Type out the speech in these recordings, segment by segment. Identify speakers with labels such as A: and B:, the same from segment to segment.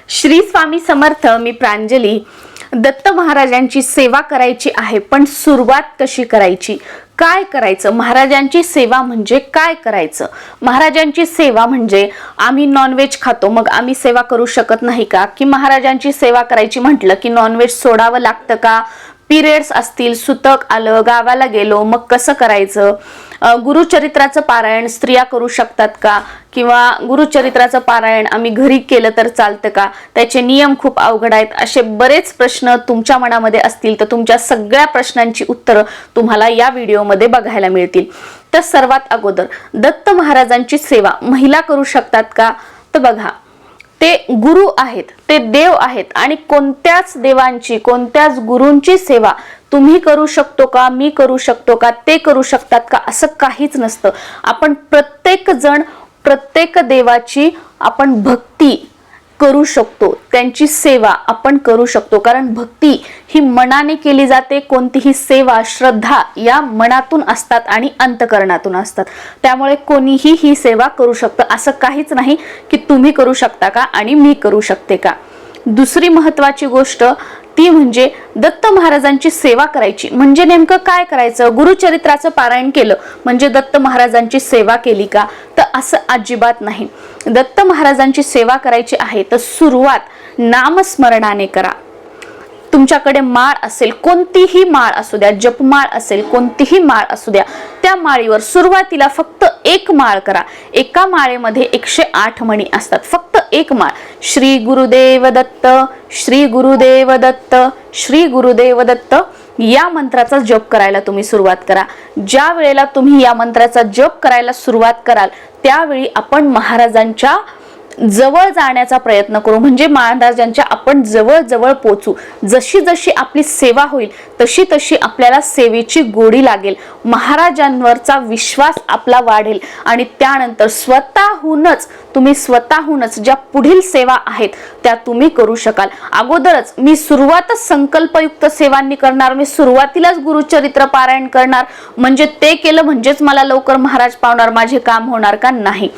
A: श्री स्वामी समर्थ. मी प्रांजली. दत्त महाराजांची सेवा करायची आहे, पण सुरुवात कशी करायची, काय करायचं? महाराजांची सेवा म्हणजे काय करायचं? महाराजांची सेवा म्हणजे आम्ही नॉनव्हेज खातो, मग आम्ही सेवा करू शकत नाही का? की महाराजांची सेवा करायची म्हटलं की नॉनव्हेज सोडावं लागतं का? पिरियड्स असतील, सुतक आलं, गावाला गेलो, मग कसं करायचं? गुरुचरित्राचं पारायण स्त्रिया करू शकतात का? किंवा गुरुचरित्राचं पारायण आम्ही घरी केलं तर चालतं का? त्याचे नियम खूप अवघड आहेत. असे बरेच प्रश्न तुमच्या मनामध्ये असतील, तर तुमच्या सगळ्या प्रश्नांची उत्तरं तुम्हाला या व्हिडिओमध्ये बघायला मिळतील. तर सर्वात अगोदर दत्त महाराजांची सेवा महिला करू शकतात का? तर बघा, ते गुरु आहेत, ते देव आहेत, आणि कोणत्याच देवांची, कोणत्याच गुरूंची सेवा तुम्ही करू शकतो का, मी करू शकतो का, ते करू शकतात का, असं काहीच नसतं. आपण प्रत्येक जण प्रत्येक देवाची आपण भक्ती करू शकतो, त्यांची सेवा आपण करू शकतो. कारण भक्ती ही मनाने केली जाते, कोणतीही सेवा श्रद्धा या मनातून असतात आणि अंतकरणातून असतात. त्यामुळे कोणीही ही सेवा करू शकतं, असं काहीच नाही की तुम्ही करू शकता का आणि मी करू शकते का. दुसरी महत्वाची गोष्ट ती म्हणजे दत्त महाराजांची सेवा करायची म्हणजे नेमकं काय करायचं? गुरुचरित्राचं पारायण केलं म्हणजे दत्त महाराजांची सेवा केली का? तर असं अजिबात नाही. दत्त महाराजांची सेवा करायची आहे तर सुरुवात नामस्मरणाने करा. तुमच्याकडे माळ असेल, कोणतीही माळ असू द्या, जपमाळ असेल, कोणतीही माळ असू द्या, त्या माळीवर सुरुवातीला फक्त एक माळ करा. एका माळेमध्ये 108 मणी असतात. फक्त एक माळ. श्री गुरुदेव दत्त, श्री गुरुदेव दत्त, श्री गुरुदेव दत्त या मंत्राचा जप करायला तुम्ही सुरुवात करा. ज्या वेळेला तुम्ही या मंत्राचा जप करायला सुरुवात कराल त्यावेळी आपण महाराजांच्या जवळ जाण्याचा प्रयत्न करू, म्हणजे महाराजांच्या आपण जवळ जवळ पोचू. जशी जशी आपली सेवा होईल तशी तशी आपल्याला सेवेची गोडी लागेल, महाराजांवरचा विश्वास आपला वाढेल, आणि त्यानंतर स्वतःहूनच ज्या पुढील सेवा आहेत त्या तुम्ही करू शकाल. अगोदरच मी सुरुवातच संकल्पयुक्त सेवांनी करणार, मी सुरुवातीलाच गुरुचरित्र पारायण करणार म्हणजे ते केलं म्हणजेच मला लवकर महाराज पावणार, माझे काम होणार का? नाही.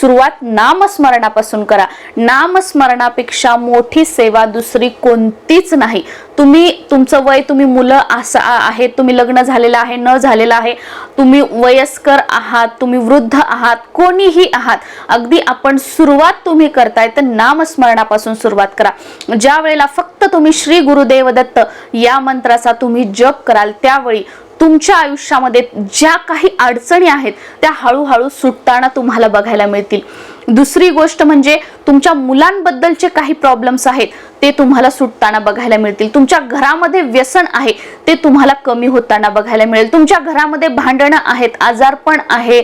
A: सुरुवात नामस्मरणापासून करा. नामस्मरणापेक्षा मोठी सेवा दुसरी कोणतीच नाही. तुमचं वय, तुम्ही मुलं आहेत, तुम्ही लग्न झालेलं आहे, न झालेलं आहे, तुम्ही वयस्कर आहात, तुम्ही वृद्ध आहात, कोणीही आहात, अगदी आपण सुरुवात तुम्ही करताय तर नामस्मरणापासून सुरुवात करा. ज्या वेळेला फक्त तुम्ही श्री गुरुदेव दत्त या मंत्राचा तुम्ही जप कराल त्यावेळी तुमच्या आयुष्यामध्ये ज्या काही अडचणी आहेत त्या हळूहळू सुटताना तुम्हाला बघायला मिळतील. दुसरी गोष्ट म्हणजे तुमच्या मुलांबद्दलचे काही प्रॉब्लेम्स आहेत ते तुम्हाला सुटताना बघायला मिळतील. तुमच्या घरामध्ये व्यसन आहे ते तुम्हाला कमी होताना बघायला मिळेल. तुमच्या घरामध्ये भांडणं आहेत, आजारपण आहे,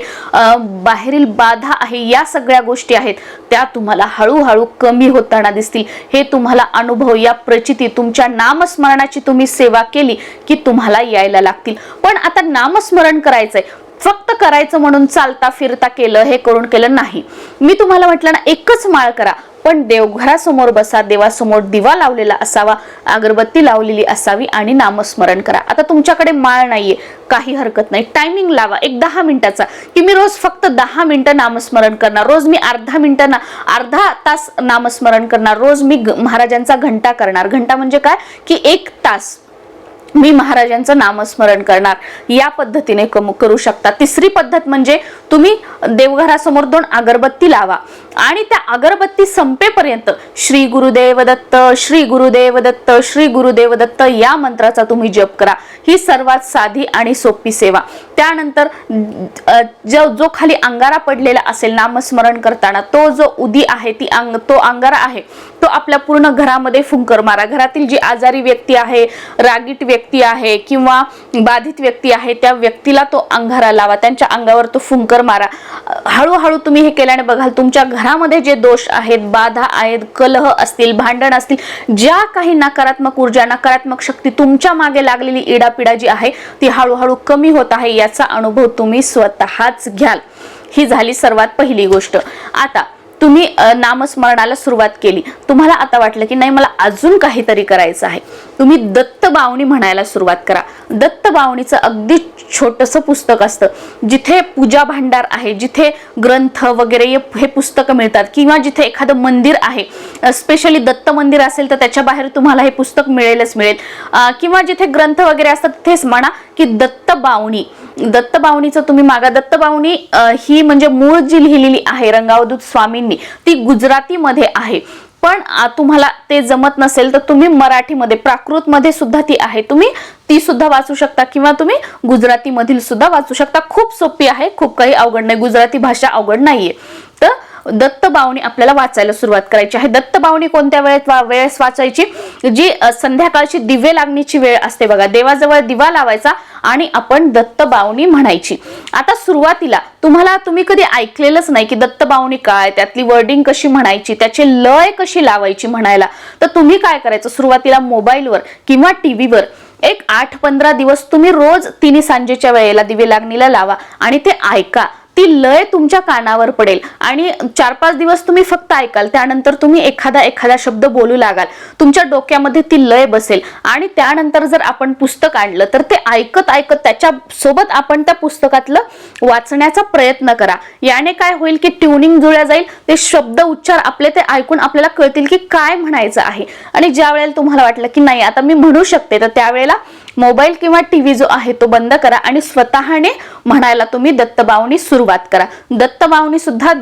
A: बाहेरील बाधा आहे, या सगळ्या गोष्टी आहेत त्या तुम्हाला हळूहळू कमी होताना दिसतील. हे तुम्हाला अनुभव, या प्रचिती तुमच्या नामस्मरणाची तुम्ही सेवा केली की तुम्हाला यायला लागतील. पण आता नामस्मरण करायचंय, फक्त करायचं म्हणून चालता फिरता केलं, हे करून केलं नाही. मी तुम्हाला म्हटलं ना, एकच माळ करा, पण देवघरासमोर बसा, देवासमोर दिवा लावलेला असावा, अगरबत्ती लावलेली असावी आणि नामस्मरण करा. आता तुमच्याकडे माळ नाहीये, काही हरकत नाही. टायमिंग लावा एक 10 मिनिटाचा, की मी रोज फक्त 10 मिनिटं नामस्मरण करणार, रोज मी अर्धा तास नामस्मरण करणार, रोज मी महाराजांचा घंटा करणार. घंटा म्हणजे काय? की 1 तास मी महाराजांचं नामस्मरण करणार. या पद्धतीने करू शकता. तिसरी पद्धत म्हणजे तुम्ही देवघरासमोर 2 अगरबत्ती लावा आणि त्या अगरबत्ती संपेपर्यंत श्री गुरुदेव दत्त, श्री गुरुदेव दत्त, श्री गुरुदेव दत्त या मंत्राचा तुम्ही जप करा. ही सर्वात साधी आणि सोपी सेवा. त्यानंतर जो खाली अंगारा पडलेला असेल नामस्मरण करताना, तो जो उदी आहे, तो अंगारा आहे, तो आपल्या पूर्ण घरामध्ये फुंकर मारा. घरातील जी आजारी व्यक्ती आहे, रागीट व्यक्ती आहे किंवा बाधित व्यक्ती आहे, त्या व्यक्तीला तो अंगारा लावा, त्यांच्या अंगावर तो फुंकर मारा. हळूहळू तुम्ही हे केल्याने बघाल तुमच्या घरामध्ये जे दोष आहेत, बाधा आहेत, कलह असतील, भांडण असतील, ज्या काही नकारात्मक ऊर्जा, नकारात्मक शक्ती तुमच्या मागे लागलेली इडापिडा जी आहे ती हळूहळू कमी होत आहे, याचा अनुभव तुम्ही स्वतःच घ्याल. ही झाली सर्वात पहिली गोष्ट. आता तुम्ही नामस्मरणाला सुरुवात केली, तुम्हाला आता वाटलं की नाही मला अजून काहीतरी करायचं आहे, तुम्ही दत्तबावनी म्हणायला सुरुवात करा. दत्तबावनीचं अगदी छोटंसं पुस्तक असतं, जिथे पूजा भांडार आहे, जिथे ग्रंथ वगैरे हे पुस्तकं मिळतात, किंवा जिथे एखादं मंदिर आहे, स्पेशली दत्त मंदिर असेल तर त्याच्या बाहेर तुम्हाला हे पुस्तक मिळेलच मिळेल, किंवा जिथे ग्रंथ वगैरे असतात तिथेच म्हणा की दत्तबावनी. दत्तबावनीचं तुम्ही मागा. दत्तबावनी ही म्हणजे मूळ जी लिहिलेली आहे रंगावधूत स्वामींनी, ती गुजरातीमध्ये आहे. पण तुम्हाला ते जमत नसेल तर तुम्ही मराठीमध्ये, प्राकृतमध्ये सुद्धा ती आहे, तुम्ही ती सुद्धा वाचू शकता, किंवा तुम्ही गुजराती मधील सुद्धा वाचू शकता. खूप सोपी आहे, खूप काही अवघड नाही, गुजराती भाषा अवघड नाहीये. तर दत्तबावनी आपल्याला वाचायला सुरुवात करायची आहे. दत्तबावनी कोणत्या वेळेस वाचायची? जी संध्याकाळची दिवे लागणीची वेळ असते बघा, देवाजवळ दिवा लावायचा आणि आपण दत्तबावनी म्हणायची. आता सुरुवातीला तुम्ही कधी ऐकलेलंच नाही की दत्तबावनी काय, त्यातली वर्डिंग कशी म्हणायची, त्याची लय कशी लावायची म्हणायला, तर तुम्ही काय करायचं, सुरुवातीला मोबाईलवर किंवा टीव्हीवर एक 8-15 दिवस तुम्ही रोज 3 सांजेच्या वेळेला दिवे लागणीला लावा आणि ते ऐका. ती लय तुमच्या कानावर पडेल आणि 4-5 दिवस तुम्ही फक्त ऐकाल. त्यानंतर तुम्ही एखादा शब्द बोलू लागाल, तुमच्या डोक्यामध्ये ती लय बसेल आणि त्यानंतर जर आपण पुस्तक आणलं तर ते ऐकत त्याच्या सोबत आपण त्या पुस्तकातलं वाचण्याचा प्रयत्न करा. याने काय होईल की ट्युनिंग जुळल्या जाईल, ते शब्द उच्चार आपले ते ऐकून आपल्याला कळतील की काय म्हणायचं आहे. आणि ज्या वेळेला तुम्हाला वाटलं की नाही आता मी म्हणू शकते, तर त्यावेळेला मोबाईल किंवा टीव्ही जो आहे तो बंद करा आणि स्वतःने म्हणायला तुम्ही दत्तबावनी सुरुवात करा. दत्तबावनी सुद्धा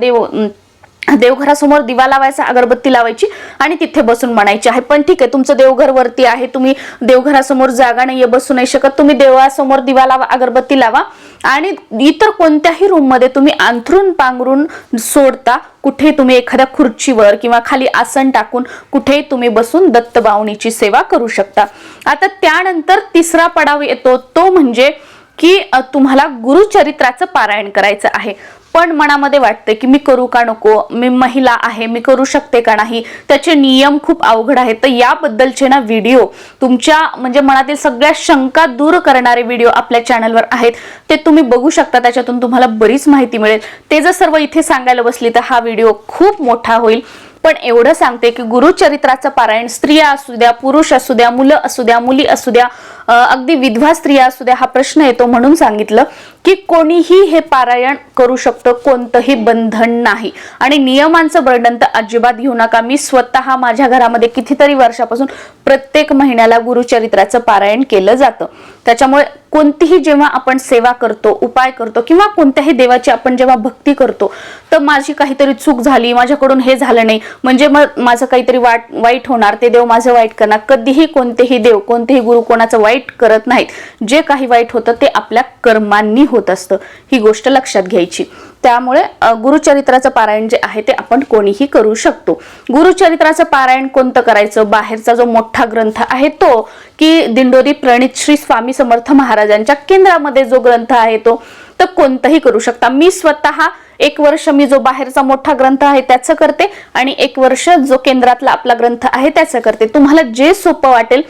A: देवघरासमोर दिवा लावायचा, अगरबत्ती लावायची आणि तिथे बसून म्हणायची आहे. पण ठीक आहे, तुमचं देवघर वरती आहे, तुम्ही देवघरासमोर जागा नाहीये, बसू नाही शकत, तुम्ही देवळासमोर दिवा लावा, अगरबत्ती लावा आणि इतर कोणत्याही रूम मध्ये तुम्ही अंथरून पांघरून सोडता कुठे तुम्ही एखाद्या खुर्चीवर किंवा खाली आसन टाकून कुठेही तुम्ही बसून दत्तबावनीची सेवा करू शकता. आता त्यानंतर तिसरा पडाव येतो, तो म्हणजे की तुम्हाला गुरुचरित्राचं पारायण करायचं आहे. पण मनामध्ये वाटते की मी करू का नको, मी महिला आहे, मी करू शकते का नाही, त्याचे नियम खूप अवघड आहेत. तर याबद्दलचे ना व्हिडिओ, तुमच्या म्हणजे मनातील सगळ्या शंका दूर करणारे व्हिडिओ आपल्या चॅनलवर आहेत, ते तुम्ही बघू शकता. त्याच्यातून तुम्हाला बरीच माहिती मिळेल. ते जर सर्व इथे सांगायला बसली तर हा व्हिडिओ खूप मोठा होईल. पण एवढं सांगते की गुरुचरित्राचं पारायण स्त्रिया असू द्या, पुरुष असू द्या, मुलं असू द्या, मुली असू द्या, अगदी विधवा स्त्रिया असू द्या, हा प्रश्न येतो म्हणून सांगितलं की कोणीही हे पारायण करू शकतो, कोणतंही बंधन नाही. आणि नियमांचं बर्डन तर अजिबात घेऊ नका. मी स्वतः माझ्या घरामध्ये कितीतरी वर्षापासून प्रत्येक महिन्याला गुरुचरित्राचं पारायण केलं जातं. त्याच्यामुळे कोणतीही जेव्हा आपण सेवा करतो, उपाय करतो किंवा कोणत्याही देवाची आपण जेव्हा भक्ती करतो, तर माझी काहीतरी चूक झाली, माझ्याकडून हे झालं नाही म्हणजे मग माझं काहीतरी वाईट होणार, ते देव माझं वाईट करणार. कधीही कोणतेही देव, कोणतेही गुरु कोणाचं वाईट करत नाहीत. जे काही वाईट होतं ते आपल्या कर्मांनी होत असतं, ही गोष्ट लक्षात घ्यायची. त्यामुळे गुरुचरित्राचं पारायण जे आहे ते आपण कोणीही करू शकतो. गुरुचरित्राचं पारायण कोणतं करायचं? बाहेरचा जो मोठा ग्रंथ आहे तो, की दिंडोरी प्रणित श्री स्वामी समर्थ महाराजांच्या केंद्रामध्ये जो ग्रंथ आहे तो, तर कोणतंही करू शकता. मी स्वतः 1 वर्ष मी जो बाहेरचा मोठा ग्रंथ आहे त्याचं करते आणि 1 वर्ष जो केंद्रातला आपला ग्रंथ आहे त्याचं करते. तुम्हाला जे सोपं वाटेल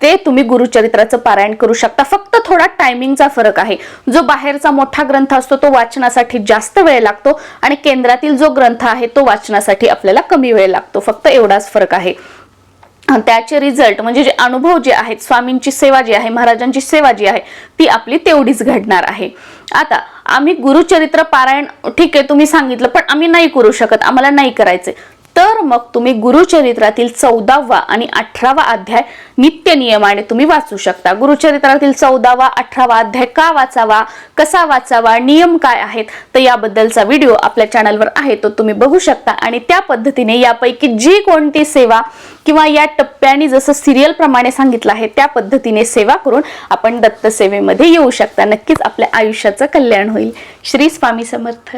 A: ते तुम्ही गुरुचरित्राचं पारायण करू शकता. फक्त थोडा टायमिंगचा फरक आहे. जो बाहेरचा मोठा ग्रंथ असतो तो वाचनासाठी जास्त वेळ लागतो आणि केंद्रातील जो ग्रंथ आहे तो वाचनासाठी आपल्याला कमी वेळ लागतो. फक्त एवढाच फरक आहे. त्याचे रिझल्ट म्हणजे जे अनुभव जे आहेत, स्वामींची सेवा जी आहे, महाराजांची सेवा जी आहे, ती आपली तेवढीच घडणार आहे. आता आम्ही गुरुचरित्र पारायण ठीक आहे तुम्ही सांगितलं, पण आम्ही नाही करू शकत, आम्हाला नाही करायचे, तर मग तुम्ही गुरुचरित्रातील 14वा आणि 18वा अध्याय नित्य नियमाने तुम्ही वाचू शकता. गुरुचरित्रातील 14वा 18वा अध्याय का वाचावा, कसा वाचावा, नियम काय आहेत, तर याबद्दलचा व्हिडिओ आपल्या चॅनलवर आहे, तो तुम्ही बघू शकता. आणि त्या पद्धतीने यापैकी जी कोणती सेवा किंवा या टप्प्याने जसं सिरियल प्रमाणे सांगितलं आहे त्या पद्धतीने सेवा करून आपण दत्त सेवेमध्ये येऊ शकता. नक्कीच आपल्या आयुष्याचं कल्याण होईल. श्री स्वामी समर्थ.